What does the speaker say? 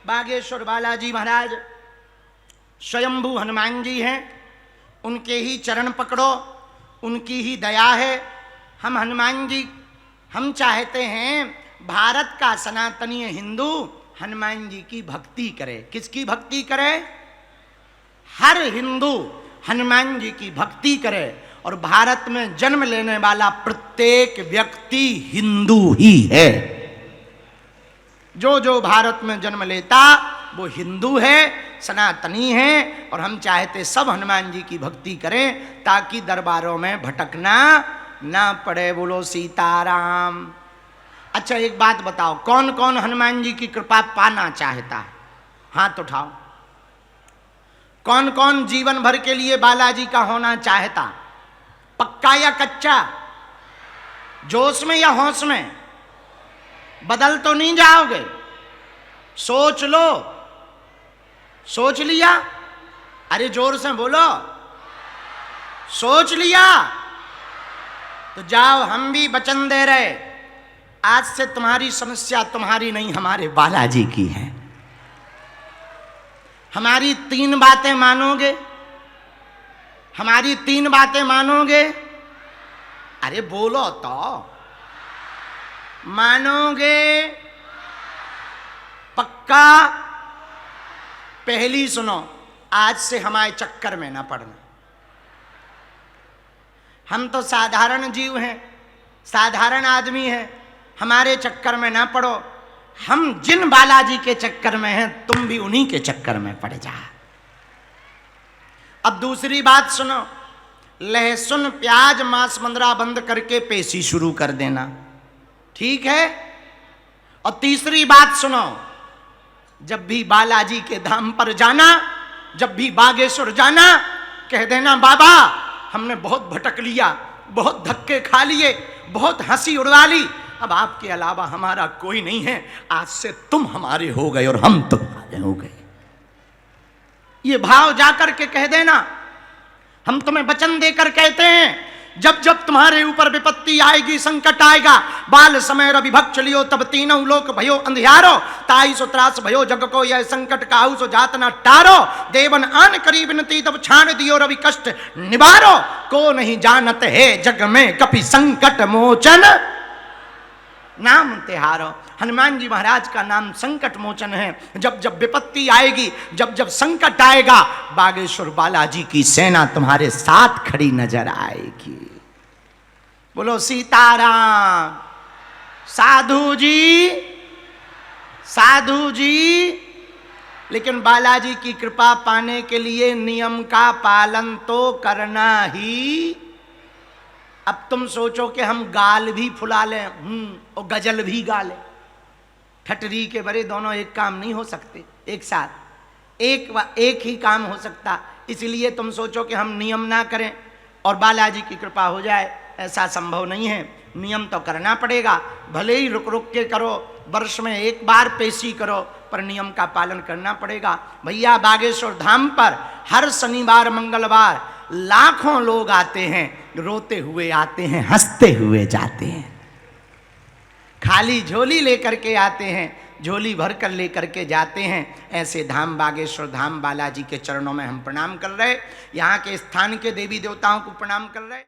बागेश्वर बालाजी महाराज स्वयंभू हनुमान जी हैं, उनके ही चरण पकड़ो, उनकी ही दया है। हम हनुमान जी, हम चाहते हैं भारत का सनातनीय हिंदू हनुमान जी की भक्ति करे। किसकी भक्ति करे? हर हिंदू हनुमान जी की भक्ति करे। और भारत में जन्म लेने वाला प्रत्येक व्यक्ति हिंदू ही है। जो जो भारत में जन्म लेता वो हिंदू है, सनातनी है। और हम चाहते सब हनुमान जी की भक्ति करें ताकि दरबारों में भटकना ना पड़े। बोलो सीताराम। अच्छा एक बात बताओ, कौन कौन हनुमान जी की कृपा पाना चाहता है? हाथ उठाओ। कौन कौन जीवन भर के लिए बालाजी का होना चाहता? पक्का या कच्चा? जोश में या होश में? बदल तो नहीं जाओगे? सोच लो। सोच लिया? अरे जोर से बोलो। सोच लिया? तो जाओ, हम भी वचन दे रहे, आज से तुम्हारी समस्या तुम्हारी नहीं, हमारे बालाजी की है। हमारी 3 बातें मानोगे? हमारी 3 बातें मानोगे? अरे बोलो तो। मानोगे? पक्का? पहली सुनो, आज से हमारे चक्कर में ना पड़ना। हम तो साधारण जीव हैं, साधारण आदमी हैं, हमारे चक्कर में ना पड़ो। हम जिन बालाजी के चक्कर में हैं तुम भी उन्हीं के चक्कर में पड़ जा। अब दूसरी बात सुनो, लहसुन प्याज मांस मंदरा बंद करके पेशी शुरू कर देना, ठीक है? और तीसरी बात सुनो, जब भी बालाजी के धाम पर जाना, जब भी बागेश्वर जाना, कह देना बाबा हमने बहुत भटक लिया, बहुत धक्के खा लिए, बहुत हंसी उड़वा ली, अब आपके अलावा हमारा कोई नहीं है, आज से तुम हमारे हो गए और हम तुम्हारे हो गए। ये भाव जाकर के कह देना। हम तुम्हें वचन देकर कहते हैं, जब जब तुम्हारे ऊपर विपत्ति आएगी, संकट आएगा, बाल समय रवि भक्ष लियो, तब तीनों लोक भयो अंधियारो, ताई सो त्रास भयो जग को, यह संकट काहू सो जात न टारो, देवन आन करी विनती तब छान दियो रवि कष्ट निवारो, को नहीं जानत है जग में कपि संकट मोचन नाम तिहारो। हनुमान जी महाराज का नाम संकट मोचन है। जब जब विपत्ति आएगी, जब जब संकट आएगा, बागेश्वर बालाजी की सेना तुम्हारे साथ खड़ी नजर आएगी। बोलो सीताराम। साधु जी, साधु जी। लेकिन बालाजी की कृपा पाने के लिए नियम का पालन तो करना ही। अब तुम सोचो कि हम गाल भी फुला लें और गजल भी गा लें, ठटरी के बड़े दोनों एक काम नहीं हो सकते एक साथ। एक ही काम हो सकता, इसलिए तुम सोचो कि हम नियम ना करें और बालाजी की कृपा हो जाए, ऐसा संभव नहीं है। नियम तो करना पड़ेगा, भले ही रुक रुक के करो, वर्ष में एक बार पेशी करो, पर नियम का पालन करना पड़ेगा। भैया बागेश्वर धाम पर हर शनिवार मंगलवार लाखों लोग आते हैं, रोते हुए आते हैं, हंसते हुए जाते हैं, खाली झोली लेकर के आते हैं, झोली भर कर लेकर के जाते हैं। ऐसे धाम बागेश्वर धाम बालाजी के चरणों में हम प्रणाम कर रहे, यहाँ के स्थान के देवी देवताओं को प्रणाम कर रहे।